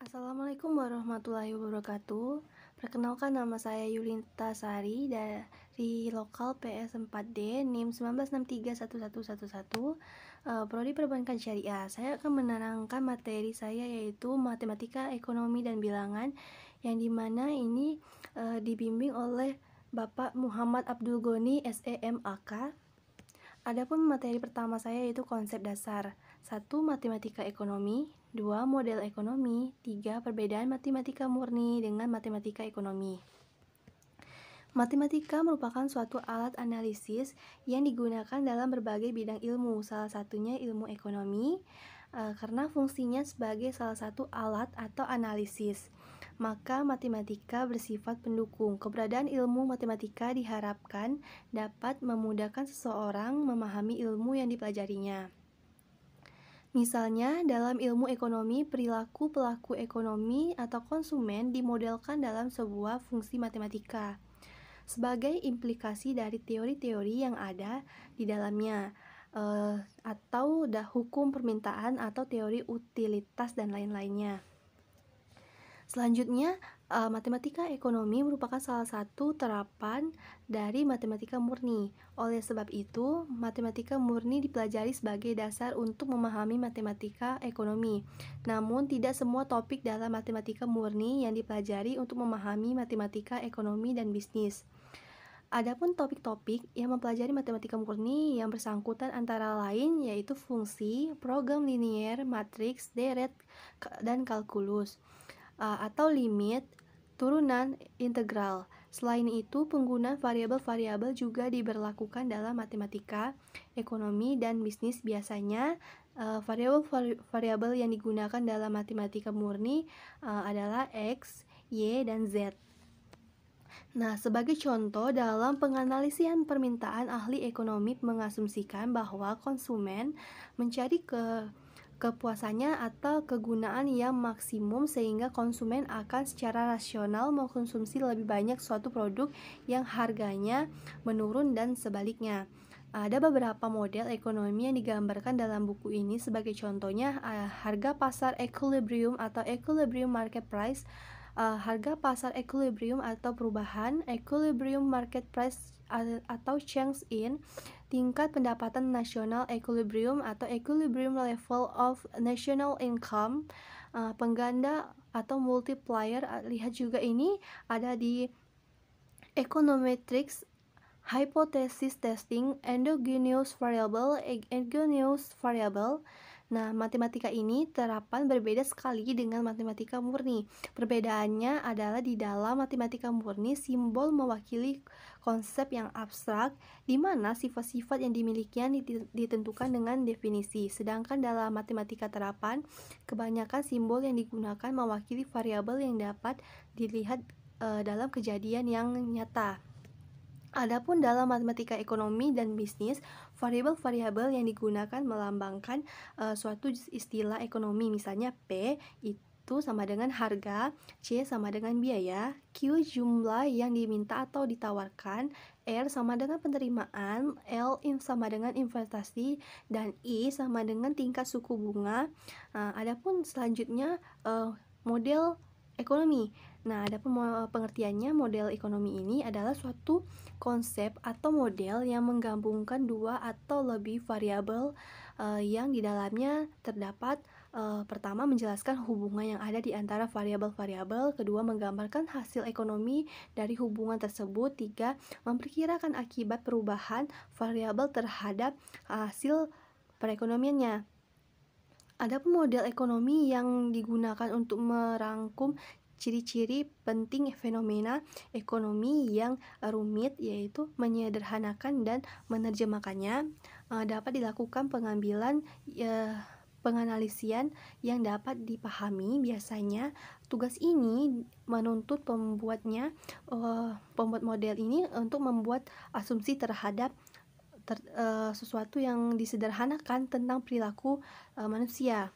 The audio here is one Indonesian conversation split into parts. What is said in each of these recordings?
Assalamualaikum warahmatullahi wabarakatuh. Perkenalkan, nama saya Yulinta Sari dari lokal PS4D NIM 19631111, Prodi Perbankan Syariah. Saya akan menerangkan materi saya, yaitu Matematika, Ekonomi, dan Bilangan, yang dimana ini dibimbing oleh Bapak Muhammad Abdul Goni SEMAK. Adapun materi pertama saya yaitu konsep dasar. 1. Matematika ekonomi. 2. Model ekonomi. 3. Perbedaan matematika murni dengan matematika ekonomi. Matematika merupakan suatu alat analisis yang digunakan dalam berbagai bidang ilmu, salah satunya ilmu ekonomi, karena fungsinya sebagai salah satu alat atau analisis. Maka matematika bersifat pendukung. Keberadaan ilmu matematika diharapkan dapat memudahkan seseorang memahami ilmu yang dipelajarinya. Misalnya, dalam ilmu ekonomi, perilaku pelaku ekonomi atau konsumen dimodelkan dalam sebuah fungsi matematika sebagai implikasi dari teori-teori yang ada di dalamnya, atau hukum permintaan atau teori utilitas dan lain-lainnya. Selanjutnya, matematika ekonomi merupakan salah satu terapan dari matematika murni. Oleh sebab itu, matematika murni dipelajari sebagai dasar untuk memahami matematika ekonomi. Namun, tidak semua topik dalam matematika murni yang dipelajari untuk memahami matematika ekonomi dan bisnis. Adapun topik-topik yang mempelajari matematika murni yang bersangkutan antara lain yaitu fungsi, program linier, matriks, deret, dan kalkulus, atau limit, turunan, integral. Selain itu, penggunaan variabel-variabel juga diberlakukan dalam matematika, ekonomi, dan bisnis. Biasanya, variabel yang digunakan dalam matematika murni adalah X, Y, dan Z. Nah, sebagai contoh, dalam penganalisian permintaan, ahli ekonomi mengasumsikan bahwa konsumen mencari kepuasannya atau kegunaan yang maksimum, sehingga konsumen akan secara rasional mengkonsumsi lebih banyak suatu produk yang harganya menurun dan sebaliknya. Ada beberapa model ekonomi yang digambarkan dalam buku ini. Sebagai contohnya, harga pasar equilibrium atau equilibrium market price, harga pasar equilibrium atau perubahan, equilibrium market price atau change in, tingkat pendapatan nasional equilibrium atau equilibrium level of national income, pengganda atau multiplier. Lihat juga ini ada di econometrics, hypothesis testing, endogenous variable. Nah, matematika ini terapan berbeda sekali dengan matematika murni. Perbedaannya adalah di dalam matematika murni, simbol mewakili konsep yang abstrak, di mana sifat-sifat yang dimilikinya ditentukan dengan definisi. Sedangkan dalam matematika terapan, kebanyakan simbol yang digunakan mewakili variabel yang dapat dilihat dalam kejadian yang nyata. Adapun dalam matematika ekonomi dan bisnis, variabel-variabel yang digunakan melambangkan suatu istilah ekonomi. Misalnya P itu sama dengan harga, C sama dengan biaya, Q jumlah yang diminta atau ditawarkan, R sama dengan penerimaan, L sama dengan investasi, dan I sama dengan tingkat suku bunga. Adapun selanjutnya model ekonomi. Nah, adapun pengertiannya, model ekonomi ini adalah suatu konsep atau model yang menggabungkan dua atau lebih variabel yang di dalamnya terdapat pertama, menjelaskan hubungan yang ada di antara variabel-variabel. Kedua, menggambarkan hasil ekonomi dari hubungan tersebut. Tiga, memperkirakan akibat perubahan variabel terhadap hasil perekonomiannya. Adapun model ekonomi yang digunakan untuk merangkum ciri-ciri penting fenomena ekonomi yang rumit, yaitu menyederhanakan dan menerjemahkannya. Dapat dilakukan pengambilan penganalisian yang dapat dipahami. Biasanya tugas ini menuntut pembuat model ini untuk membuat asumsi terhadap sesuatu yang disederhanakan tentang perilaku manusia.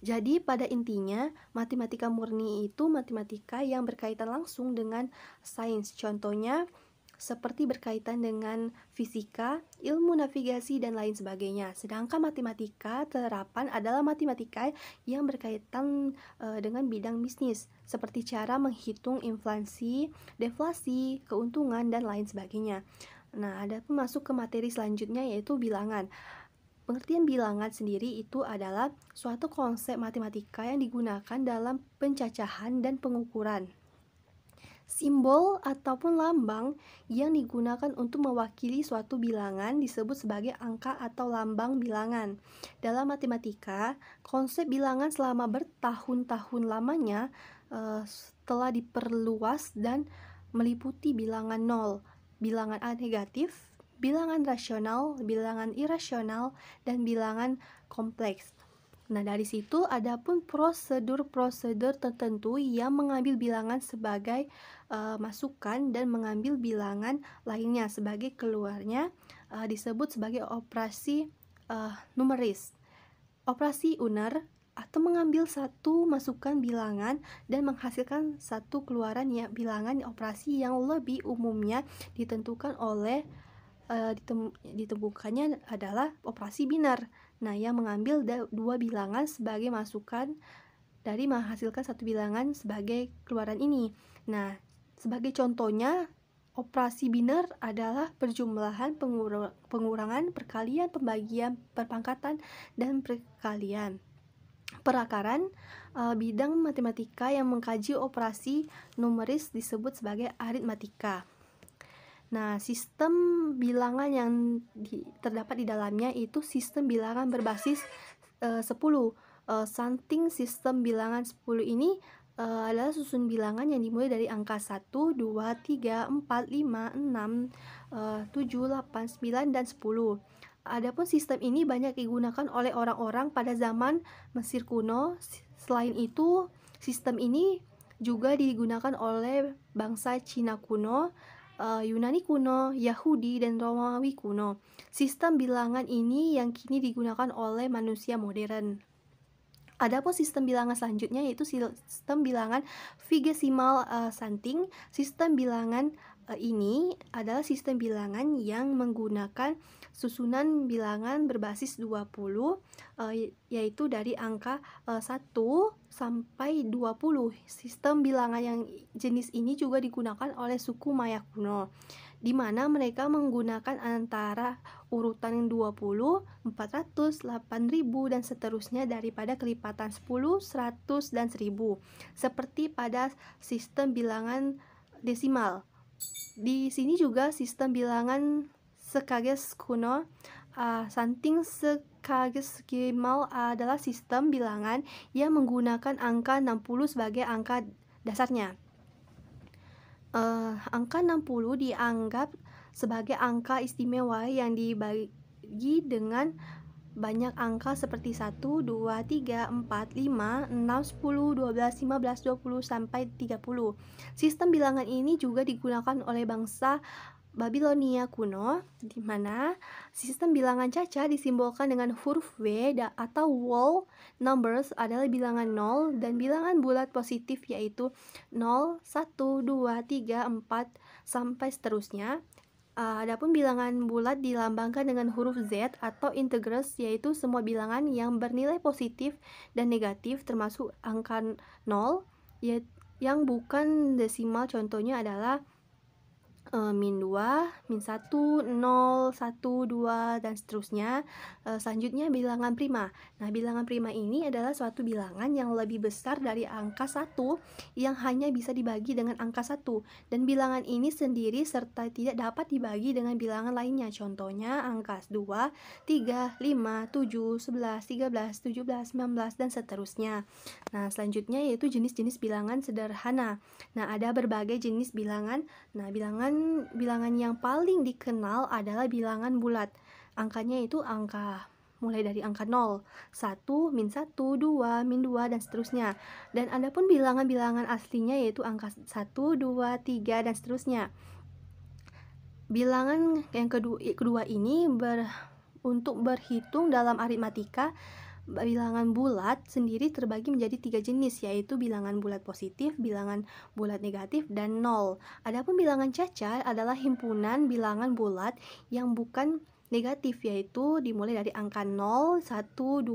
Jadi pada intinya, matematika murni itu matematika yang berkaitan langsung dengan sains. Contohnya seperti berkaitan dengan fisika, ilmu navigasi, dan lain sebagainya. Sedangkan matematika terapan adalah matematika yang berkaitan dengan bidang bisnis, seperti cara menghitung inflasi, deflasi, keuntungan, dan lain sebagainya. Nah, ada pun masuk ke materi selanjutnya yaitu bilangan. Pengertian bilangan sendiri itu adalah suatu konsep matematika yang digunakan dalam pencacahan dan pengukuran. Simbol ataupun lambang yang digunakan untuk mewakili suatu bilangan disebut sebagai angka atau lambang bilangan. Dalam matematika, konsep bilangan selama bertahun-tahun lamanya telah diperluas dan meliputi bilangan nol, bilangan negatif, bilangan rasional, bilangan irasional, dan bilangan kompleks. Nah, dari situ ada pun prosedur-prosedur tertentu yang mengambil bilangan sebagai masukan dan mengambil bilangan lainnya sebagai keluarnya, disebut sebagai operasi numeris, operasi uner, atau mengambil satu masukan bilangan dan menghasilkan satu keluaran ya bilangan operasi yang lebih umumnya ditentukan oleh ditemukannya adalah operasi biner. Nah, yang mengambil dua bilangan sebagai masukan dari menghasilkan satu bilangan sebagai keluaran ini. Nah, sebagai contohnya, operasi biner adalah perjumlahan, pengurangan, perkalian, pembagian, perpangkatan, dan perkalian. Perakaran, bidang matematika yang mengkaji operasi numeris disebut sebagai aritmatika. Nah, sistem bilangan yang terdapat di dalamnya itu sistem bilangan berbasis 10. Something sistem bilangan 10 ini adalah susun bilangan yang dimulai dari angka 1, 2, 3, 4, 5, 6, 7, 8, 9, dan 10. Adapun sistem ini banyak digunakan oleh orang-orang pada zaman Mesir kuno. Selain itu, sistem ini juga digunakan oleh bangsa Cina kuno, Yunani kuno, Yahudi, dan Romawi kuno. Sistem bilangan ini yang kini digunakan oleh manusia modern. Adapun sistem bilangan selanjutnya yaitu sistem bilangan vigesimal something. Sistem bilangan ini adalah sistem bilangan yang menggunakan susunan bilangan berbasis 20, yaitu dari angka 1 sampai 20. Sistem bilangan yang jenis ini juga digunakan oleh suku Maya kuno, di mana mereka menggunakan antara urutan 20, 400, 8000, dan seterusnya daripada kelipatan 10, 100, dan 1000, seperti pada sistem bilangan desimal. Di sini juga sistem bilangan Sekages kuno, something sekagesimal adalah sistem bilangan yang menggunakan angka 60 sebagai angka dasarnya. Angka 60 dianggap sebagai angka istimewa yang dibagi dengan banyak angka seperti 1, 2, 3, 4, 5, 6, 10, 12, 15, 20, sampai 30. Sistem bilangan ini juga digunakan oleh bangsa Babilonia kuno, di mana sistem bilangan caca disimbolkan dengan huruf W atau whole numbers adalah bilangan 0, dan bilangan bulat positif yaitu 0, 1, 2, 3, 4, sampai seterusnya. Adapun bilangan bulat dilambangkan dengan huruf Z atau integers, yaitu semua bilangan yang bernilai positif dan negatif termasuk angka 0 yang bukan desimal. Contohnya adalah min 2, min 1, 0, 1, 2, dan seterusnya. Selanjutnya bilangan prima. Nah, bilangan prima ini adalah suatu bilangan yang lebih besar dari angka 1 yang hanya bisa dibagi dengan angka 1, dan bilangan ini sendiri serta tidak dapat dibagi dengan bilangan lainnya. Contohnya angka 2, 3, 5, 7, 11, 13, 17, 19, dan seterusnya. Nah, selanjutnya yaitu jenis-jenis bilangan sederhana. Nah, ada berbagai jenis bilangan. Nah, bilangan yang paling dikenal adalah bilangan bulat. Angkanya itu angka mulai dari angka 0, 1, min 1, 2, min 2, dan seterusnya. Dan adapun bilangan-bilangan aslinya yaitu angka 1, 2, 3, dan seterusnya. Bilangan yang kedua ini untuk berhitung dalam aritmatika bilangan bulat sendiri terbagi menjadi 3 jenis, yaitu bilangan bulat positif, bilangan bulat negatif, dan nol. Adapun bilangan cacar adalah himpunan bilangan bulat yang bukan negatif, yaitu dimulai dari angka 0, 1, 2,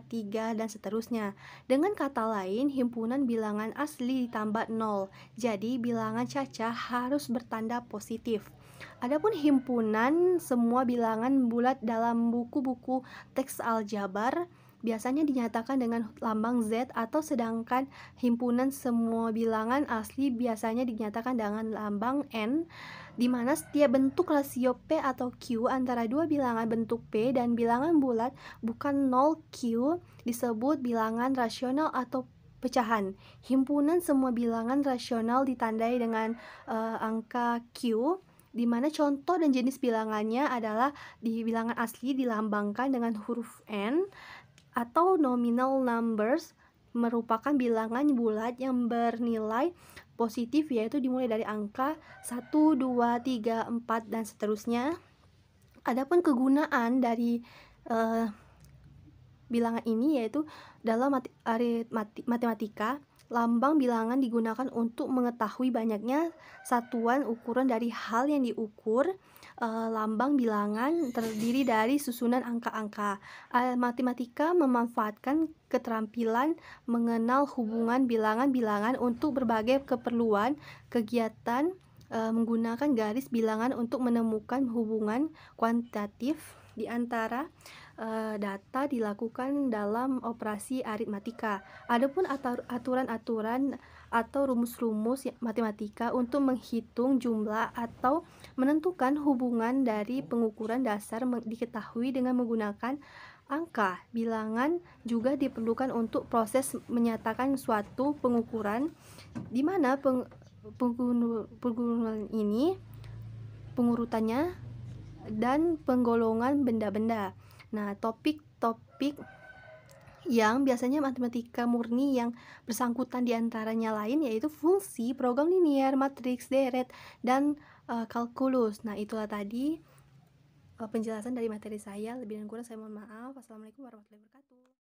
3, dan seterusnya. Dengan kata lain, himpunan bilangan asli ditambah 0. Jadi, bilangan cacar harus bertanda positif. Adapun himpunan semua bilangan bulat dalam buku-buku teks aljabar biasanya dinyatakan dengan lambang Z, atau sedangkan himpunan semua bilangan asli biasanya dinyatakan dengan lambang N, di mana setiap bentuk rasio P atau Q antara dua bilangan bentuk P dan bilangan bulat bukan 0 Q disebut bilangan rasional atau pecahan. Himpunan semua bilangan rasional ditandai dengan angka Q, di mana contoh dan jenis bilangannya adalah di bilangan asli dilambangkan dengan huruf N, atau nominal numbers merupakan bilangan bulat yang bernilai positif, yaitu dimulai dari angka 1, 2, 3, 4, dan seterusnya. Adapun kegunaan dari bilangan ini yaitu dalam matematika, lambang bilangan digunakan untuk mengetahui banyaknya satuan ukuran dari hal yang diukur. Lambang bilangan terdiri dari susunan angka-angka. Matematika memanfaatkan keterampilan mengenal hubungan bilangan-bilangan untuk berbagai keperluan kegiatan, menggunakan garis bilangan untuk menemukan hubungan kuantitatif di antara data dilakukan dalam operasi aritmatika. Adapun aturan-aturan atau rumus-rumus matematika untuk menghitung jumlah atau menentukan hubungan dari pengukuran dasar diketahui dengan menggunakan angka. Bilangan juga diperlukan untuk proses menyatakan suatu pengukuran, di mana pengukuran ini, pengurutannya, dan penggolongan benda-benda. Nah, topik-topik yang biasanya matematika murni yang bersangkutan diantaranya lain yaitu fungsi, program linier, matriks, deret, dan kalkulus. Nah, itulah tadi penjelasan dari materi saya. Lebih dan kurang saya mohon maaf. Wassalamualaikum warahmatullahi wabarakatuh.